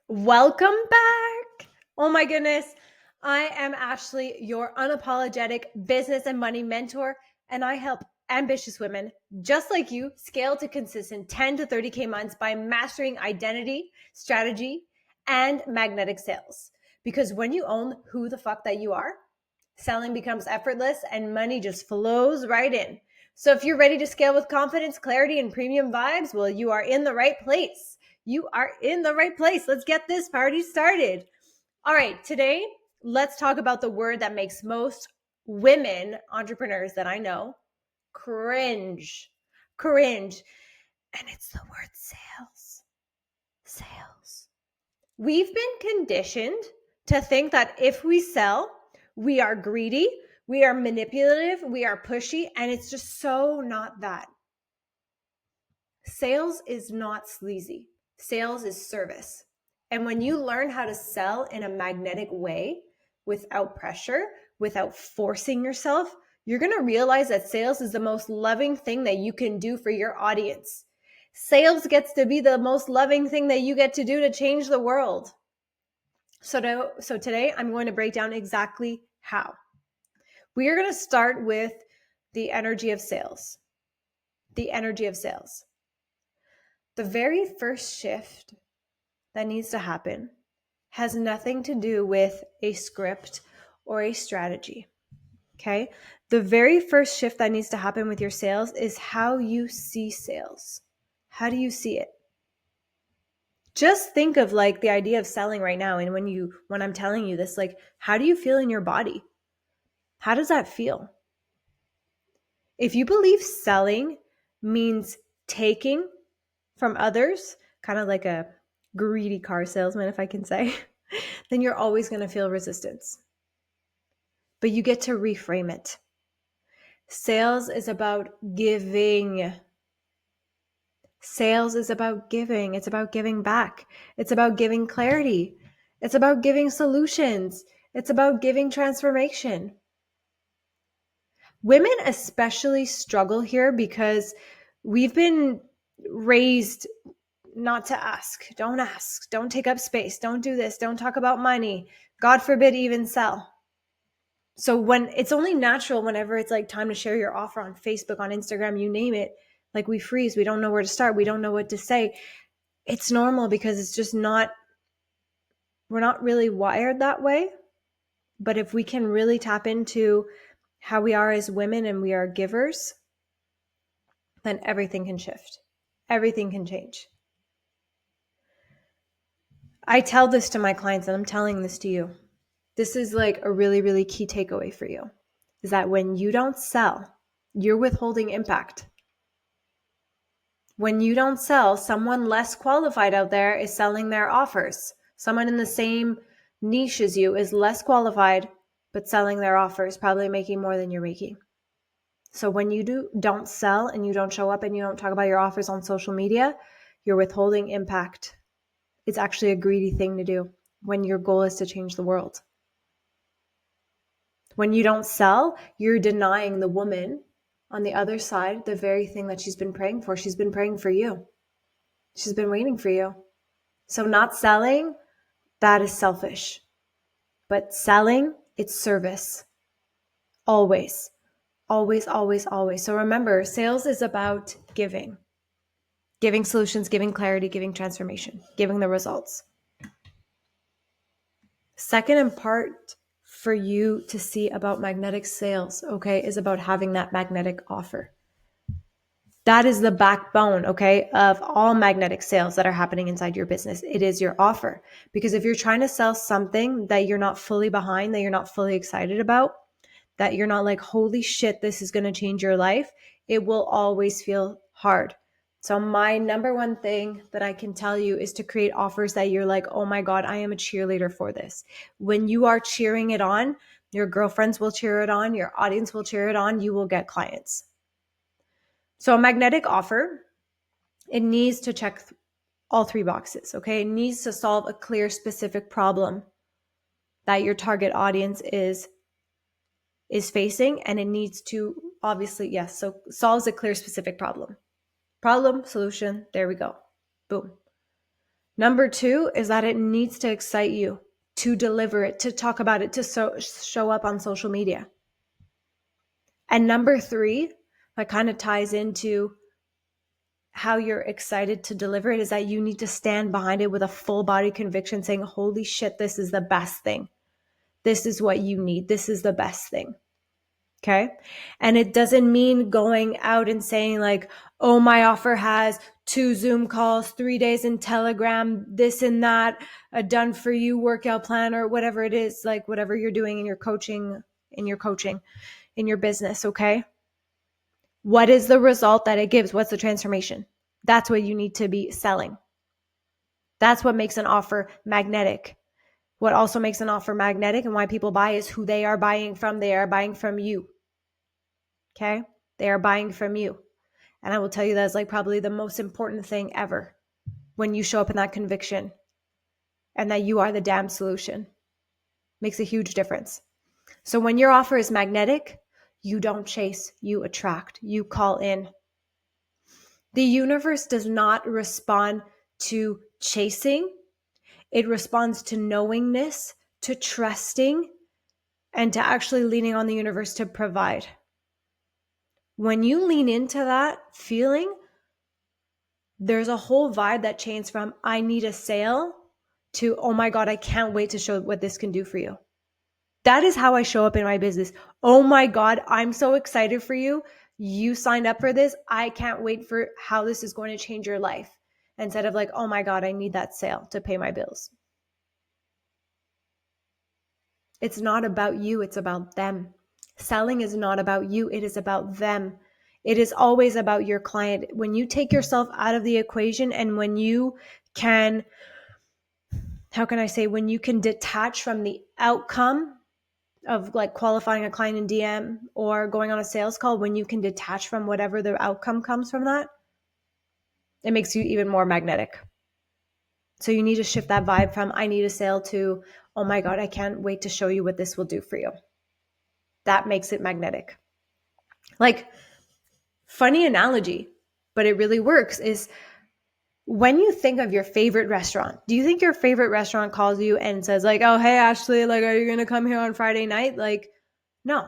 Welcome back. Oh my goodness. I am Ashley, your unapologetic business and money mentor, and I help ambitious women just like you scale to consistent 10 to 30K months by mastering identity, strategy, and magnetic sales. Because when you own who the fuck that you are, selling becomes effortless and money just flows right in. So if you're ready to scale with confidence, clarity, and premium vibes, well, you are in the right place. You are in the right place. Let's get this party started. All right, today, let's talk about the word that makes most women entrepreneurs that I know cringe. Cringe. And it's the word sales. Sales. We've been conditioned to think that if we sell, we are greedy, we are manipulative, we are pushy, and it's just so not that. Sales is not sleazy. Sales is service. And when you learn how to sell in a magnetic way without pressure, without forcing yourself, you're going to realize that sales is the most loving thing that you can do for your audience. Sales gets to be the most loving thing that you get to do to change the world. So today I'm going to break down exactly how. We are going to start with the energy of sales. The energy of sales. The very first shift that needs to happen has nothing to do with a script or a strategy. Okay? The very first shift that needs to happen with your sales is how you see sales. How do you see it? Just think of like the idea of selling right now. And when I'm telling you this, like, how do you feel in your body? How does that feel? If you believe selling means taking from others, kind of like a greedy car salesman, if I can say, then you're always going to feel resistance. But you get to reframe it. Sales is about giving. Sales is about giving. It's about giving back. It's about giving clarity. It's about giving solutions. It's about giving transformation. Women especially struggle here because we've been raised not to ask. Don't take up space. Don't do this. Don't talk about money. God forbid even sell. So when it's only natural whenever it's like time to share your offer on Facebook, on Instagram, you name it, like we freeze. We don't know where to start. We don't know what to say. It's normal because it's just not, we're not really wired that way. But if we can really tap into how we are as women and we are givers, then everything can shift. Everything can change. I tell this to my clients and I'm telling this to you. This is like a really, really key takeaway for you is that when you don't sell, you're withholding impact. When you don't sell, someone less qualified out there is selling their offers. Someone in the same niche as you is less qualified, but selling their offers, probably making more than you're making. So when you don't sell and you don't show up and you don't talk about your offers on social media, you're withholding impact. It's actually a greedy thing to do when your goal is to change the world. When you don't sell, you're denying the woman on the other side the very thing that she's been praying for. She's been praying for you. She's been waiting for you. So not selling, that is selfish. But selling, it's service. Always, always, always, always. So remember, sales is about giving. Giving solutions, giving clarity, giving transformation, giving the results. Second in part for you to see about magnetic sales, okay, is about having that magnetic offer. That is the backbone, okay, of all magnetic sales that are happening inside your business. It is your offer. Because if you're trying to sell something that you're not fully behind, that you're not fully excited about, that you're not like, holy shit, this is going to change your life, it will always feel hard. So my number one thing that I can tell you is to create offers that you're like, oh my God, I am a cheerleader for this. When you are cheering it on, your girlfriends will cheer it on, your audience will cheer it on, you will get clients. So a magnetic offer, it needs to check all three boxes, okay? It needs to solve a clear, specific problem that your target audience is facing, and it needs to obviously, yes, so solves a clear, specific problem. Problem, solution, there we go. Boom. Number two is that it needs to excite you to deliver it, to talk about it, to show up on social media. And number three, that kind of ties into how you're excited to deliver it, is that you need to stand behind it with a full body conviction saying, holy shit, this is the best thing. This is what you need. This is the best thing. Okay. And it doesn't mean going out and saying like, oh, my offer has 2 Zoom calls, 3 days in Telegram, this and that, a done for you workout plan, or whatever it is, like whatever you're doing in your coaching, in your business. Okay. What is the result that it gives? What's the transformation? That's what you need to be selling. That's what makes an offer magnetic. What also makes an offer magnetic and why people buy is who they are buying from. They are buying from you. Okay? They are buying from you. And I will tell you that's like probably the most important thing ever when you show up in that conviction and that you are the damn solution. Makes a huge difference. So when your offer is magnetic, you don't chase, you attract, you call in. The universe does not respond to chasing. It responds to knowingness, to trusting, and to actually leaning on the universe to provide. When you lean into that feeling, there's a whole vibe that changes from I need a sale to, oh my God, I can't wait to show what this can do for you. That is how I show up in my business. Oh my God, I'm so excited for you. You signed up for this. I can't wait for how this is going to change your life. Instead of like, oh my God, I need that sale to pay my bills. It's not about you. It's about them. Selling is not about you. It is about them. It is always about your client. When you take yourself out of the equation and when you can, when you can detach from the outcome of like qualifying a client in DM or going on a sales call, when you can detach from whatever the outcome comes from that, it makes you even more magnetic. So you need to shift that vibe from I need a sale to, oh my God, I can't wait to show you what this will do for you. That makes it magnetic. Like, funny analogy, but it really works, is when you think of your favorite restaurant, do you think your favorite restaurant calls you and says like, oh, hey, Ashley, like, are you going to come here on Friday night? Like, no,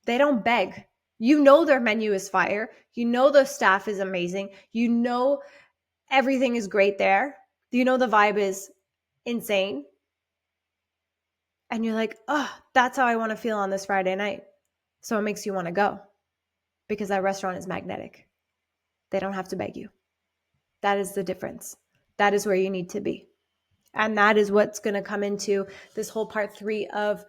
they don't beg. You know their menu is fire. You know the staff is amazing. You know everything is great there. You know the vibe is insane. And you're like, oh, that's how I want to feel on this Friday night. So it makes you want to go because that restaurant is magnetic. They don't have to beg you. That is the difference. That is where you need to be. And that is what's going to come into this whole part 3 of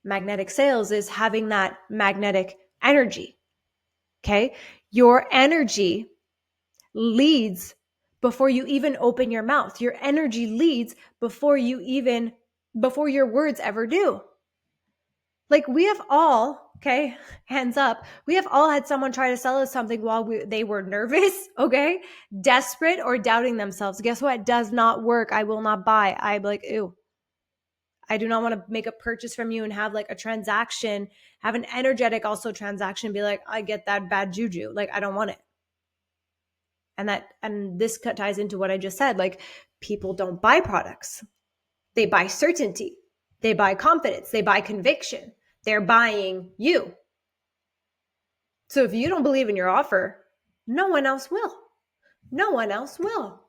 magnetic sales, is having that magnetic energy. Okay. Your energy leads before you even open your mouth. Your energy leads before your words ever do. Like, we have all, okay, hands up, we have all had someone try to sell us something while they were nervous, okay, desperate, or doubting themselves. Guess what? It does not work. I will not buy. I'm like, ew. I do not want to make a purchase from you and have like a transaction, have an energetic also transaction, be like, I get that bad juju. Like, I don't want it. And this ties into what I just said. Like, people don't buy products. They buy certainty. They buy confidence. They buy conviction. They're buying you. So if you don't believe in your offer, no one else will. No one else will.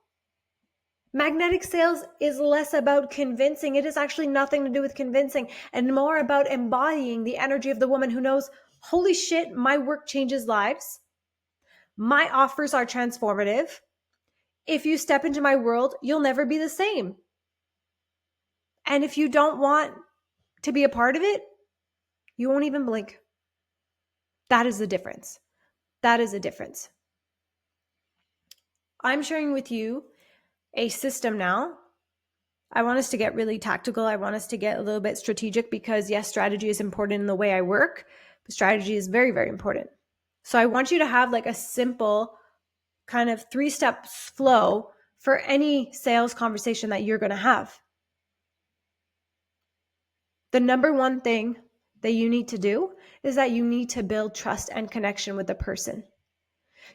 Magnetic sales is less about convincing. It has actually nothing to do with convincing, and more about embodying the energy of the woman who knows, holy shit, my work changes lives. My offers are transformative. If you step into my world, you'll never be the same. And if you don't want to be a part of it, you won't even blink. That is the difference. That is the difference. I'm sharing with you a system now. I want us to get really tactical. I want us to get a little bit strategic because, yes, strategy is important in the way I work, but strategy is very, very important. So I want you to have like a simple kind of 3-step flow for any sales conversation that you're going to have. The number one thing that you need to do is that you need to build trust and connection with the person.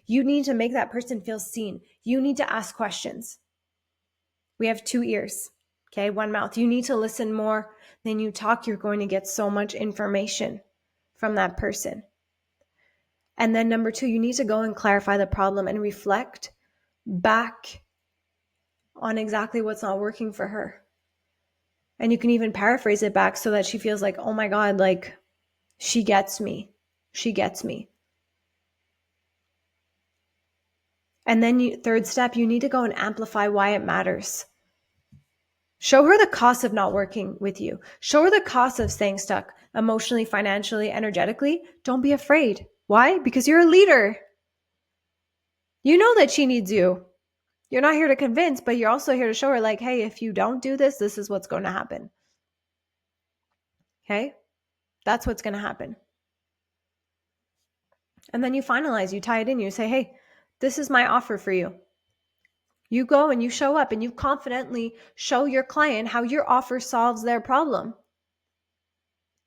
You need to make that person feel seen. You need to ask questions. We have 2 ears, okay? 1 mouth. You need to listen more than you talk. You're going to get so much information from that person. And then number 2, you need to go and clarify the problem and reflect back on exactly what's not working for her. And you can even paraphrase it back so that she feels like, oh my God, like she gets me. She gets me. And then third step, you need to go and amplify why it matters. Show her the cost of not working with you. Show her the cost of staying stuck emotionally, financially, energetically. Don't be afraid. Why? Because you're a leader. You know that she needs you. You're not here to convince, but you're also here to show her like, hey, if you don't do this, this is what's going to happen. Okay? That's what's going to happen. And then you finalize, you tie it in, you say, hey, this is my offer for you. You go and you show up and you confidently show your client how your offer solves their problem.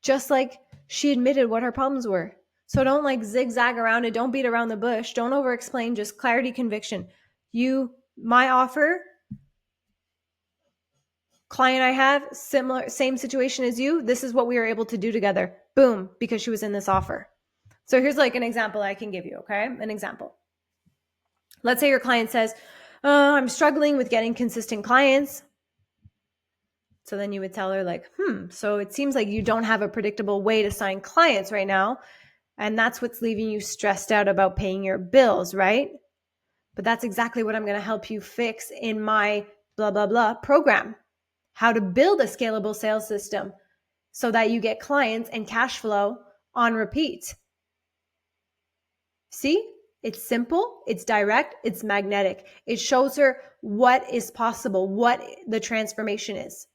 Just like she admitted what her problems were. So don't like zigzag around it. Don't beat around the bush. Don't over explain, just clarity, conviction. My offer, client I have, same situation as you. This is what we were able to do together. Boom, because she was in this offer. So here's like an example I can give you, okay? An example. Let's say your client says, I'm struggling with getting consistent clients. So then you would tell her like, so it seems like you don't have a predictable way to sign clients right now. And that's what's leaving you stressed out about paying your bills, right? But that's exactly what I'm going to help you fix in my blah, blah, blah program. How to build a scalable sales system so that you get clients and cash flow on repeat. See? It's simple, it's direct, it's magnetic. It shows her what is possible, what the transformation is.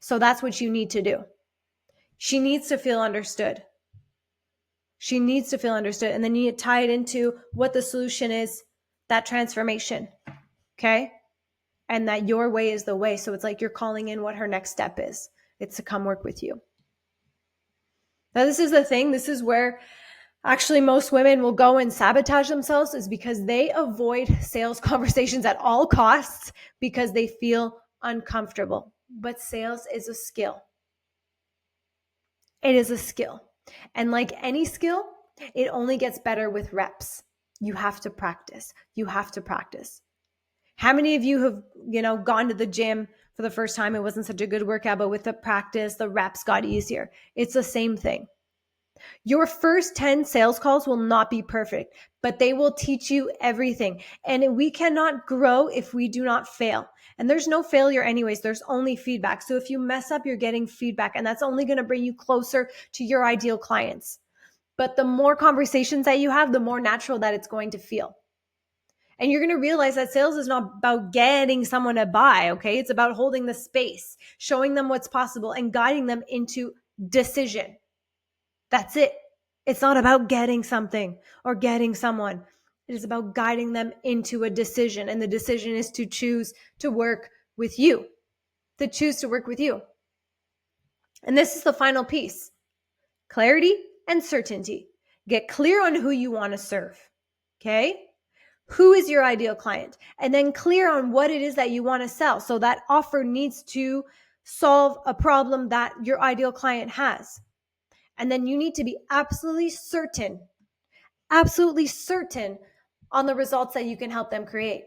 So that's what you need to do. She needs to feel understood. She needs to feel understood. And then you tie it into what the solution is, that transformation. Okay? And that your way is the way. So it's like you're calling in what her next step is. It's to come work with you. Now, this is the thing. This is where actually most women will go and sabotage themselves, is because they avoid sales conversations at all costs because they feel uncomfortable. But sales is a skill. It is a skill. And like any skill, it only gets better with reps. You have to practice. You have to practice. How many of you have, gone to the gym for the first time? It wasn't such a good workout, but with the practice, the reps got easier. It's the same thing. Your first 10 sales calls will not be perfect, but they will teach you everything. And we cannot grow if we do not fail. And there's no failure anyways. There's only feedback. So if you mess up, you're getting feedback, and that's only going to bring you closer to your ideal clients. But the more conversations that you have, the more natural that it's going to feel. And you're going to realize that sales is not about getting someone to buy, okay? It's about holding the space, showing them what's possible, and guiding them into decision. That's it. It's not about getting something or getting someone. It is about guiding them into a decision. And the decision is to choose to work with you. To choose to work with you. And this is the final piece. Clarity and certainty. Get clear on who you want to serve. Okay? Who is your ideal client? And then clear on what it is that you want to sell. So that offer needs to solve a problem that your ideal client has. And then you need to be absolutely certain on the results that you can help them create.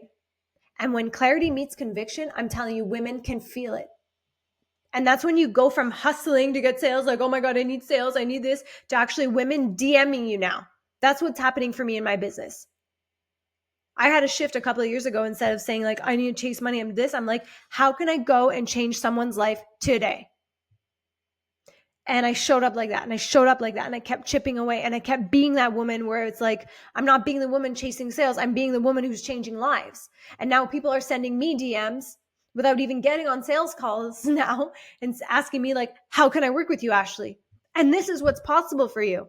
And when clarity meets conviction, I'm telling you, women can feel it. And that's when you go from hustling to get sales, like, oh my God, I need sales, I need this, to actually women DMing you now. That's what's happening for me in my business. I had a shift a couple of years ago. Instead of saying like, I need to chase money, I'm like, how can I go and change someone's life today? And I showed up like that, and I showed up like that, and I kept chipping away, and I kept being that woman where it's like, I'm not being the woman chasing sales. I'm being the woman who's changing lives. And now people are sending me DMs without even getting on sales calls now and asking me like, how can I work with you, Ashley? And this is what's possible for you.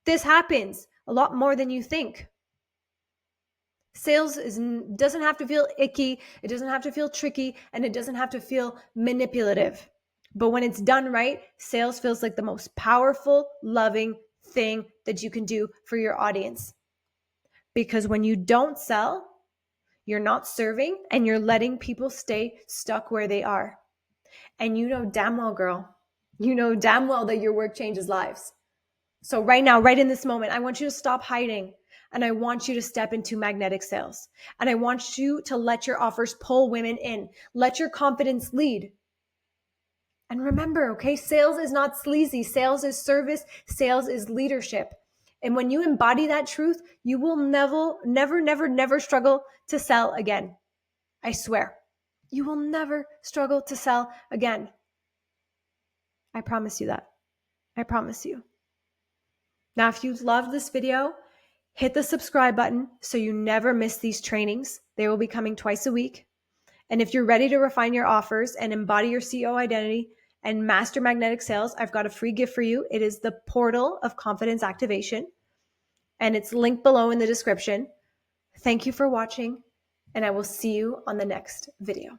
This happens a lot more than you think. Sales doesn't have to feel icky. It doesn't have to feel tricky, and it doesn't have to feel manipulative. But when it's done right, sales feels like the most powerful, loving thing that you can do for your audience. Because when you don't sell, You're not serving, and you're letting people stay stuck where they are. And you know damn well, girl, you know damn well that your work changes lives. So right now, right in this moment, I want you to stop hiding, and I want you to step into magnetic sales. And I want you to let your offers pull women in. Let your confidence lead. And remember, okay, sales is not sleazy. Sales is service. Sales is leadership. And when you embody that truth, you will never struggle to sell again. I swear. You will never struggle to sell again. I promise you that. I promise you. Now, if you loved this video, hit the subscribe button so you never miss these trainings. They will be coming twice a week. And if you're ready to refine your offers and embody your CEO identity and master magnetic sales, I've got a free gift for you. It is the portal of confidence activation, and it's linked below in the description. Thank you for watching, and I will see you on the next video.